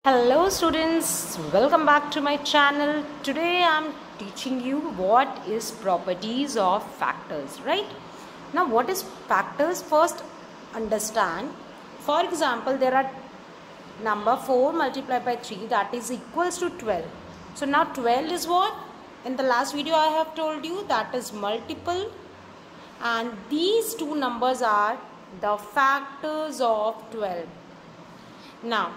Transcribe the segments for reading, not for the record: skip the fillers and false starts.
Hello students, welcome back to my channel. Today I am teaching you what is properties of factors, right? Now what is factors? First understand. For example, there are number 4 multiplied by 3 that is equals to 12. So now 12 is what? In the last video I have told you that is multiple, and these two numbers are the factors of 12. Now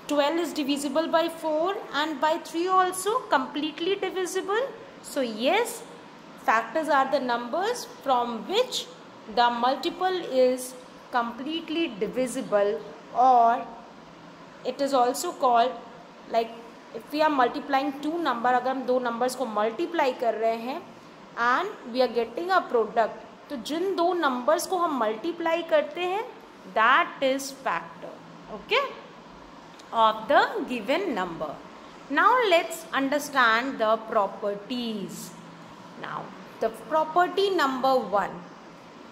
12 is divisible by 4 and by 3 also, completely divisible. So yes, factors are the numbers from which the multiple is completely divisible, or it is also called, like if we are multiplying two number, अगर हम दो numbers को multiply कर रहे हैं and we are getting a product, तो जिन दो numbers को हम multiply करते हैं that is factor, okay, of the given number. Now let's understand the properties. Now the property number 1.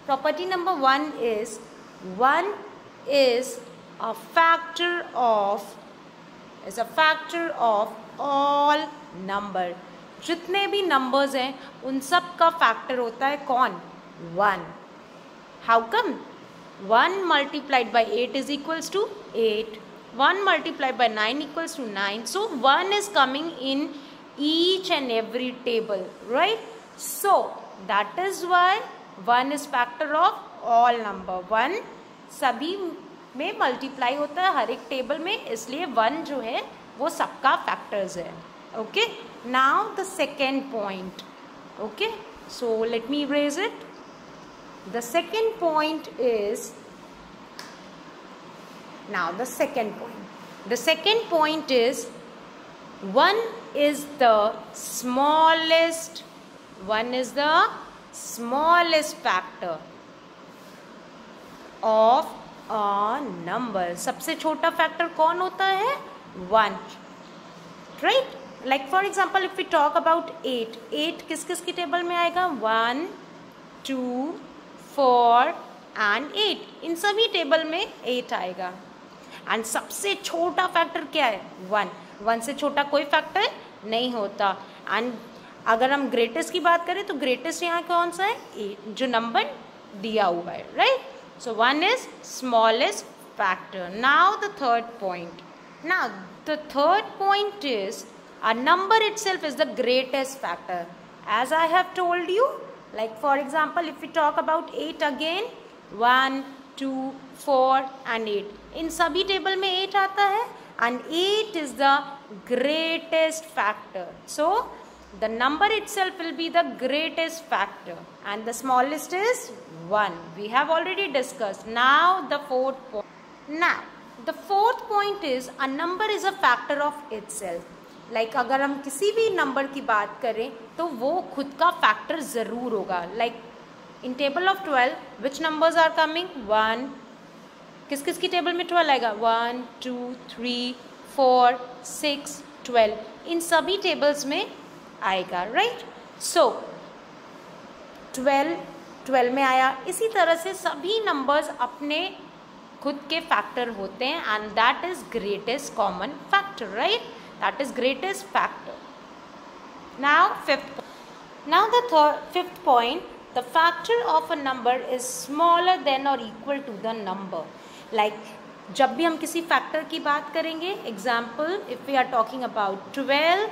Property number 1 is 1 is a factor of all number. जितने भी numbers हैं उन सब का factor होता है कौन? 1. How come? 1 multiplied by 8 is equals to 8. 1 multiplied by 9 equals to 9. So 1 is coming in each and every table, right? So that is why 1 is factor of all number. 1 सभी में multiply होता है हर एक table में, इसलिए 1 जो है वो सबका factors है. Okay? Now the second point. Okay? So let me erase it. The second point is, now the second point. The second point is 1 is the smallest factor of a number. सबसे छोटा factor कौन होता है? 1. Right? Like for example, if we talk about 8. 8 किस किस की table में आएगा? 1, 2, 4 and 8. इन सभी टेबल में 8 आएगा. एंड सबसे छोटा फैक्टर क्या है? 1. 1 से छोटा कोई फैक्टर नहीं होता. एंड अगर हम ग्रेटेस्ट की बात करें तो ग्रेटेस्ट यहाँ कौन सा है? 8, जो नंबर दिया हुआ है, right? So 1 is smallest factor. Now the third point. Now the third point is a number itself is the greatest factor. As I have told you, like for example, if we talk about 8 again, 1, 2, 4 and 8. इन सभी table में 8 आता है and 8 is the greatest factor. So the number itself will be the greatest factor and the smallest is 1. We have already discussed. Now the fourth point. Now the fourth point is a number is a factor of itself. Like अगर हम किसी भी number की बात करें तो वो खुद का फैक्टर ज़रूर होगा. Like in table of 12, which numbers are coming? 1. किस किस की टेबल में 12 आएगा? 1, 2, 3, 4, 6, 12. इन सभी टेबल्स में आएगा, राइट? सो 12 में आया. इसी तरह से सभी नंबर्स अपने खुद के फैक्टर होते हैं and that is greatest common factor, right? That is greatest factor. Now the fifth point, the factor of a number is smaller than or equal to the number. Like जब भी हम किसी factor की बात करेंगे, example if we are talking about 12,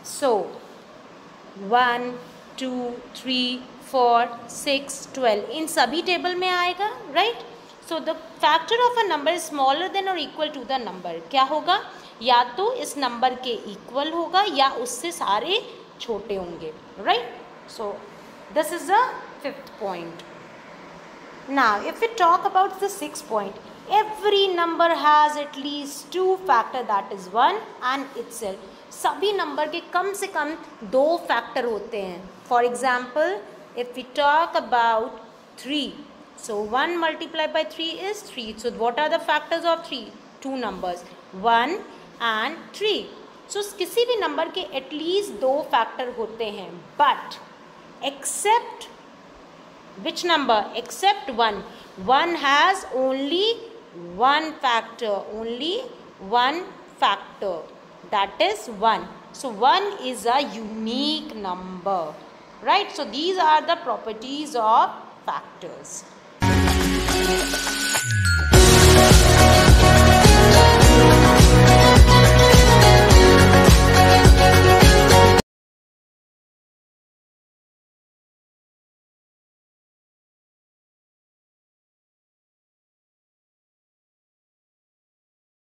so 1, 2, 3, 4, 6, 12 इन सभी table में आएगा, right? So the factor of a number is smaller than or equal to the number. क्या होगा? या तो इस नंबर के इक्वल होगा या उससे सारे छोटे होंगे, right? So this is the fifth point. Now if we talk about the sixth point, every number has at least 2 factor, that is 1 and itself. सभी नंबर के कम से कम 2 फैक्टर होते हैं. For example if we talk about 3, so 1 multiplied by 3 is 3. So what are the factors of 3? 2 numbers, 1 and 3. So किसी भी number के एटलीस्ट 2 फैक्टर होते हैं, but except which number? Except 1. 1 has only one factor, only one factor, that is 1. So 1 is a unique number, right? So these are the properties of factors.